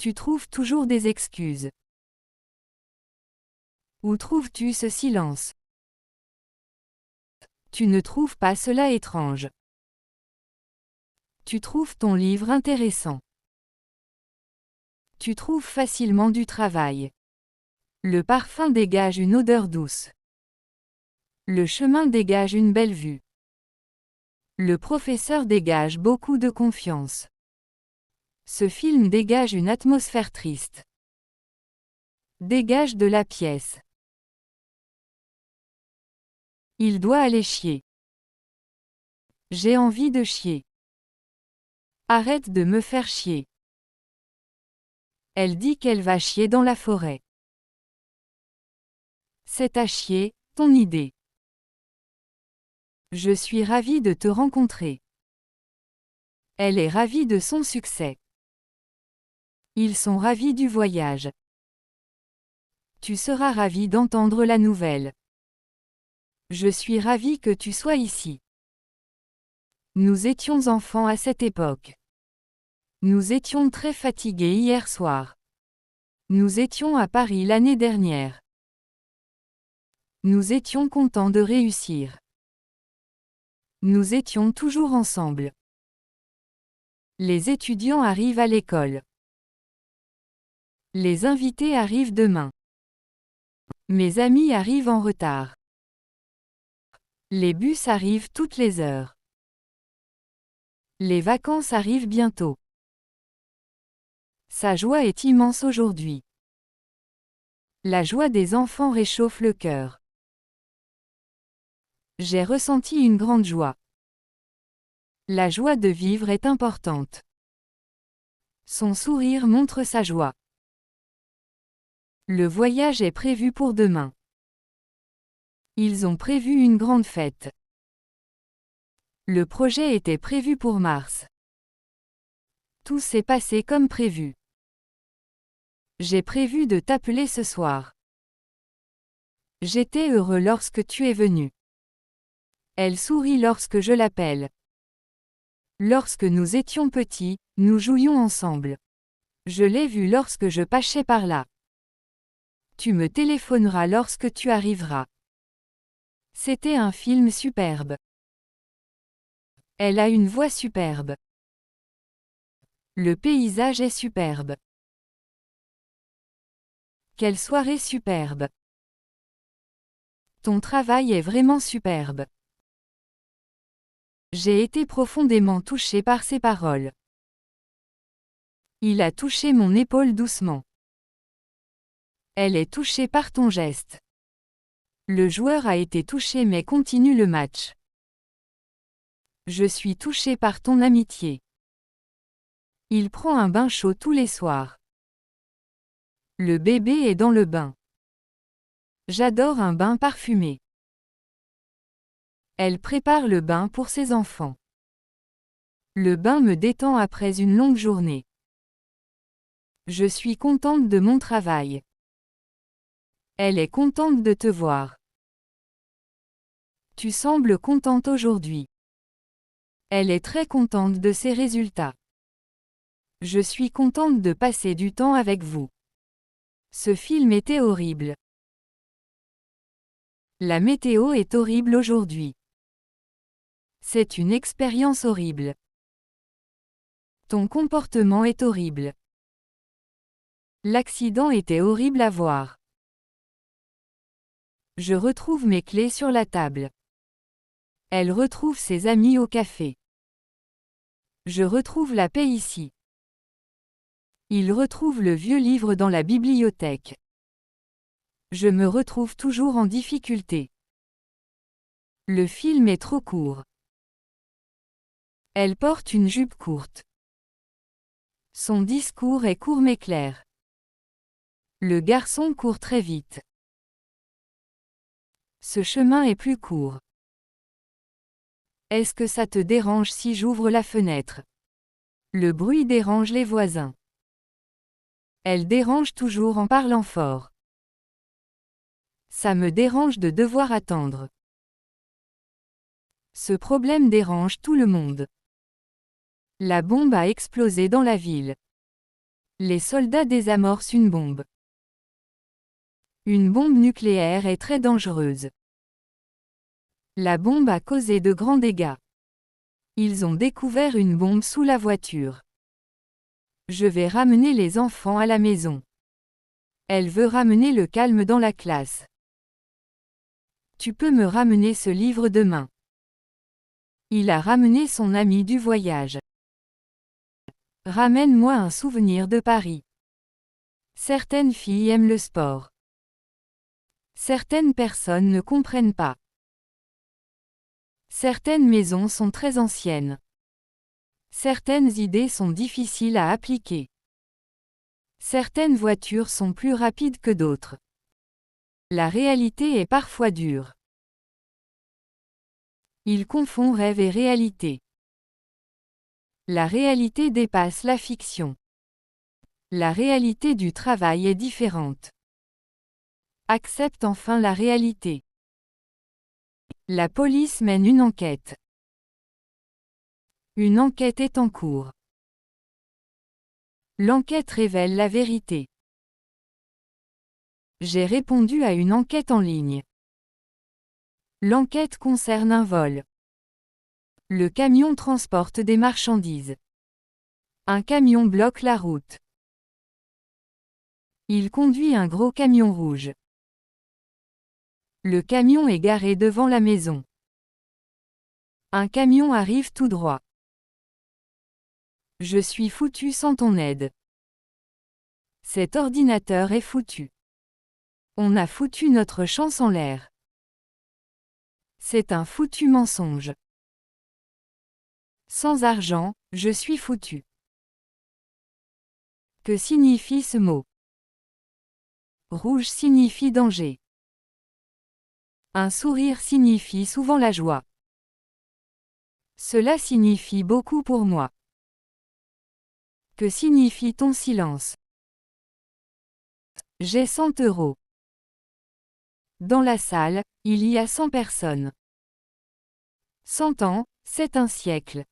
Tu trouves toujours des excuses. Où trouves-tu ce silence? Tu ne trouves pas cela étrange. Tu trouves ton livre intéressant. Tu trouves facilement du travail. Le parfum dégage une odeur douce. Le chemin dégage une belle vue. Le professeur dégage beaucoup de confiance. Ce film dégage une atmosphère triste. Dégage de la pièce. Il doit aller chier. J'ai envie de chier. Arrête de me faire chier. Elle dit qu'elle va chier dans la forêt. C'est à chier, ton idée. Je suis ravie de te rencontrer. Elle est ravie de son succès. Ils sont ravis du voyage. Tu seras ravi d'entendre la nouvelle. Je suis ravie que tu sois ici. Nous étions enfants à cette époque. Nous étions très fatigués hier soir. Nous étions à Paris l'année dernière. Nous étions contents de réussir. Nous étions toujours ensemble. Les étudiants arrivent à l'école. Les invités arrivent demain. Mes amis arrivent en retard. Les bus arrivent toutes les heures. Les vacances arrivent bientôt. Sa joie est immense aujourd'hui. La joie des enfants réchauffe le cœur. J'ai ressenti une grande joie. La joie de vivre est importante. Son sourire montre sa joie. Le voyage est prévu pour demain. Ils ont prévu une grande fête. Le projet était prévu pour mars. Tout s'est passé comme prévu. J'ai prévu de t'appeler ce soir. J'étais heureux lorsque tu es venu. Elle sourit lorsque je l'appelle. Lorsque nous étions petits, nous jouions ensemble. Je l'ai vu lorsque je passais par là. Tu me téléphoneras lorsque tu arriveras. C'était un film superbe. Elle a une voix superbe. Le paysage est superbe. Quelle soirée superbe. Ton travail est vraiment superbe. J'ai été profondément touché par ces paroles. Il a touché mon épaule doucement. Elle est touchée par ton geste. Le joueur a été touché mais continue le match. Je suis touché par ton amitié. Il prend un bain chaud tous les soirs. Le bébé est dans le bain. J'adore un bain parfumé. Elle prépare le bain pour ses enfants. Le bain me détend après une longue journée. Je suis contente de mon travail. Elle est contente de te voir. Tu sembles contente aujourd'hui. Elle est très contente de ses résultats. Je suis contente de passer du temps avec vous. Ce film était horrible. La météo est horrible aujourd'hui. C'est une expérience horrible. Ton comportement est horrible. L'accident était horrible à voir. Je retrouve mes clés sur la table. Elle retrouve ses amis au café. Je retrouve la paix ici. Il retrouve le vieux livre dans la bibliothèque. Je me retrouve toujours en difficulté. Le film est trop court. Elle porte une jupe courte. Son discours est court mais clair. Le garçon court très vite. Ce chemin est plus court. Est-ce que ça te dérange si j'ouvre la fenêtre? Le bruit dérange les voisins. Elle dérange toujours en parlant fort. Ça me dérange de devoir attendre. Ce problème dérange tout le monde. La bombe a explosé dans la ville. Les soldats désamorcent une bombe. Une bombe nucléaire est très dangereuse. La bombe a causé de grands dégâts. Ils ont découvert une bombe sous la voiture. Je vais ramener les enfants à la maison. Elle veut ramener le calme dans la classe. Tu peux me ramener ce livre demain. Il a ramené son ami du voyage. Ramène-moi un souvenir de Paris. Certaines filles aiment le sport. Certaines personnes ne comprennent pas. Certaines maisons sont très anciennes. Certaines idées sont difficiles à appliquer. Certaines voitures sont plus rapides que d'autres. La réalité est parfois dure. Il confond rêve et réalité. La réalité dépasse la fiction. La réalité du travail est différente. Accepte enfin la réalité. La police mène une enquête. Une enquête est en cours. L'enquête révèle la vérité. J'ai répondu à une enquête en ligne. L'enquête concerne un vol. Le camion transporte des marchandises. Un camion bloque la route. Il conduit un gros camion rouge. Le camion est garé devant la maison. Un camion arrive tout droit. Je suis foutu sans ton aide. Cet ordinateur est foutu. On a foutu notre chance en l'air. C'est un foutu mensonge. Sans argent, je suis foutu. Que signifie ce mot? Rouge signifie danger. Un sourire signifie souvent la joie. Cela signifie beaucoup pour moi. Que signifie ton silence? J'ai 100 euros. Dans la salle, il y a 100 personnes. 100 ans, c'est un siècle.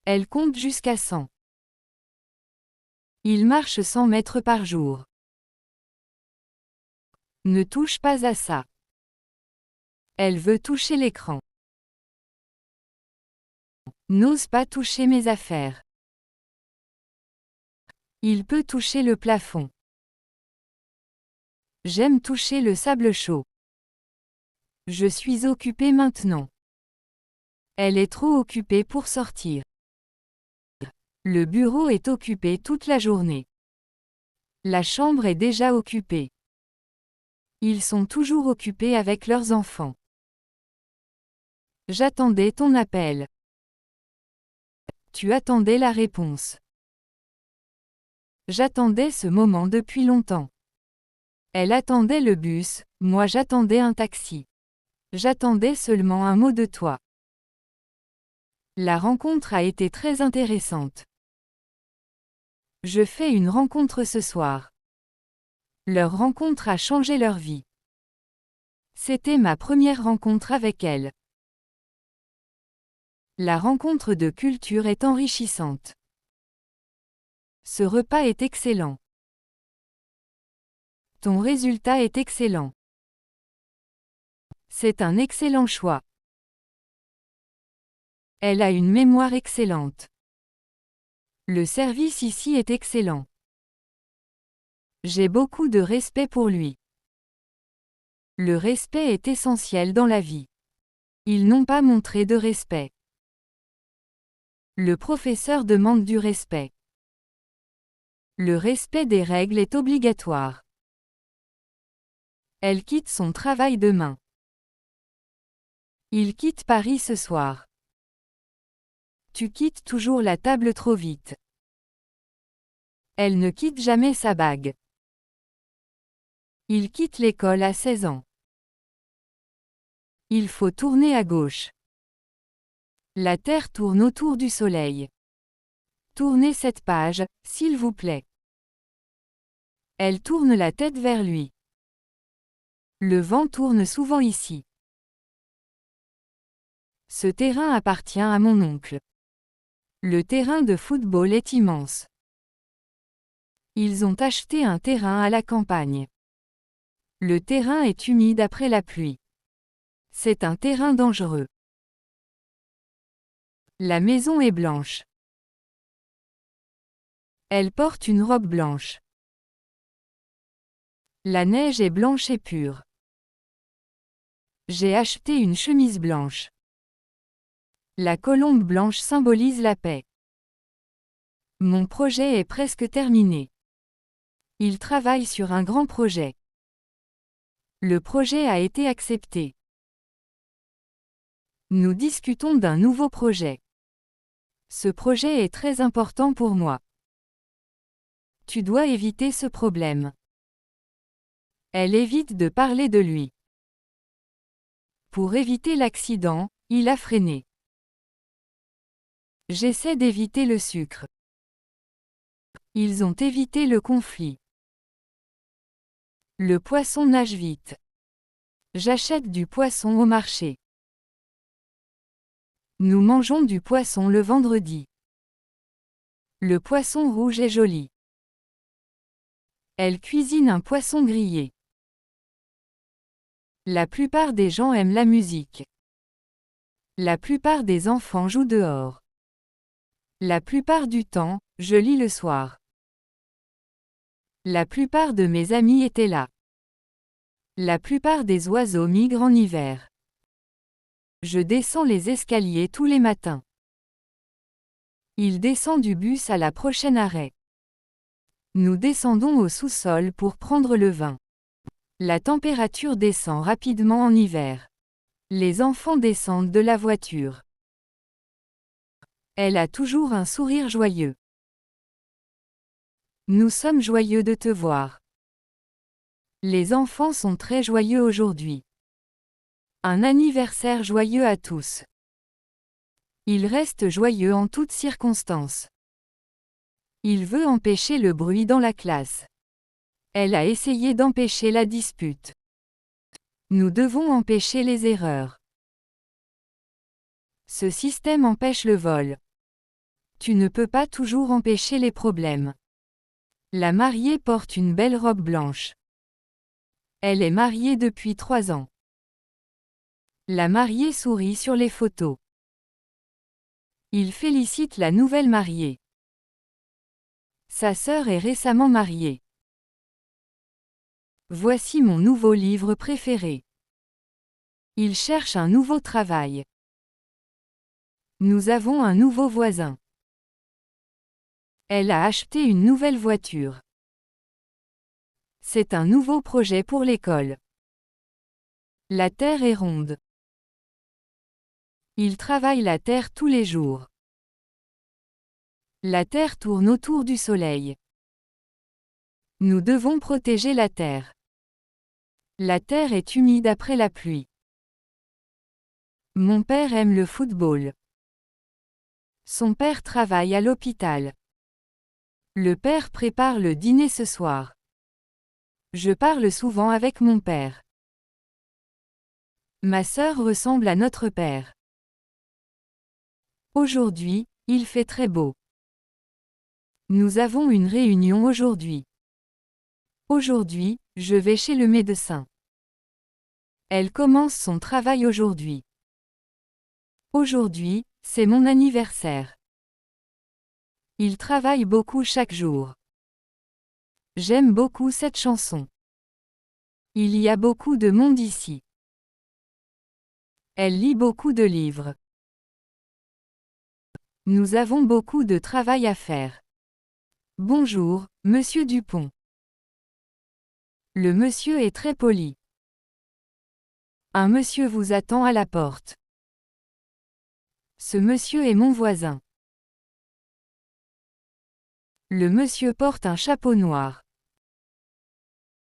Elle compte jusqu'à 100. Il marche 100 mètres par jour. Ne touche pas à ça. Elle veut toucher l'écran. N'ose pas toucher mes affaires. Il peut toucher le plafond. J'aime toucher le sable chaud. Je suis occupée maintenant. Elle est trop occupée pour sortir. Le bureau est occupé toute la journée. La chambre est déjà occupée. Ils sont toujours occupés avec leurs enfants. J'attendais ton appel. Tu attendais la réponse. J'attendais ce moment depuis longtemps. Elle attendait le bus, moi j'attendais un taxi. J'attendais seulement un mot de toi. La rencontre a été très intéressante. Je fais une rencontre ce soir. Leur rencontre a changé leur vie. C'était ma première rencontre avec elle. La rencontre de culture est enrichissante. Ce repas est excellent. Ton résultat est excellent. C'est un excellent choix. Elle a une mémoire excellente. Le service ici est excellent. J'ai beaucoup de respect pour lui. Le respect est essentiel dans la vie. Ils n'ont pas montré de respect. Le professeur demande du respect. Le respect des règles est obligatoire. Elle quitte son travail demain. Il quitte Paris ce soir. Tu quittes toujours la table trop vite. Elle ne quitte jamais sa bague. Il quitte l'école à 16 ans. Il faut tourner à gauche. La Terre tourne autour du Soleil. Tournez cette page, s'il vous plaît. Elle tourne la tête vers lui. Le vent tourne souvent ici. Ce terrain appartient à mon oncle. Le terrain de football est immense. Ils ont acheté un terrain à la campagne. Le terrain est humide après la pluie. C'est un terrain dangereux. La maison est blanche. Elle porte une robe blanche. La neige est blanche et pure. J'ai acheté une chemise blanche. La colombe blanche symbolise la paix. Mon projet est presque terminé. Il travaille sur un grand projet. Le projet a été accepté. Nous discutons d'un nouveau projet. Ce projet est très important pour moi. Tu dois éviter ce problème. Elle évite de parler de lui. Pour éviter l'accident, il a freiné. J'essaie d'éviter le sucre. Ils ont évité le conflit. Le poisson nage vite. J'achète du poisson au marché. Nous mangeons du poisson le vendredi. Le poisson rouge est joli. Elle cuisine un poisson grillé. La plupart des gens aiment la musique. La plupart des enfants jouent dehors. La plupart du temps, je lis le soir. La plupart de mes amis étaient là. La plupart des oiseaux migrent en hiver. Je descends les escaliers tous les matins. Il descend du bus à la prochaine arrêt. Nous descendons au sous-sol pour prendre le vin. La température descend rapidement en hiver. Les enfants descendent de la voiture. Elle a toujours un sourire joyeux. Nous sommes joyeux de te voir. Les enfants sont très joyeux aujourd'hui. Un anniversaire joyeux à tous. Il reste joyeux en toutes circonstances. Il veut empêcher le bruit dans la classe. Elle a essayé d'empêcher la dispute. Nous devons empêcher les erreurs. Ce système empêche le vol. Tu ne peux pas toujours empêcher les problèmes. La mariée porte une belle robe blanche. Elle est mariée depuis 3 ans. La mariée sourit sur les photos. Il félicite la nouvelle mariée. Sa sœur est récemment mariée. Voici mon nouveau livre préféré. Il cherche un nouveau travail. Nous avons un nouveau voisin. Elle a acheté une nouvelle voiture. C'est un nouveau projet pour l'école. La Terre est ronde. Il travaille la Terre tous les jours. La Terre tourne autour du Soleil. Nous devons protéger la Terre. La terre est humide après la pluie. Mon père aime le football. Son père travaille à l'hôpital. Le père prépare le dîner ce soir. Je parle souvent avec mon père. Ma sœur ressemble à notre père. Aujourd'hui, il fait très beau. Nous avons une réunion aujourd'hui. Aujourd'hui, je vais chez le médecin. Elle commence son travail aujourd'hui. Aujourd'hui, c'est mon anniversaire. Il travaille beaucoup chaque jour. J'aime beaucoup cette chanson. Il y a beaucoup de monde ici. Elle lit beaucoup de livres. Nous avons beaucoup de travail à faire. Bonjour, Monsieur Dupont. Le monsieur est très poli. Un monsieur vous attend à la porte. Ce monsieur est mon voisin. Le monsieur porte un chapeau noir.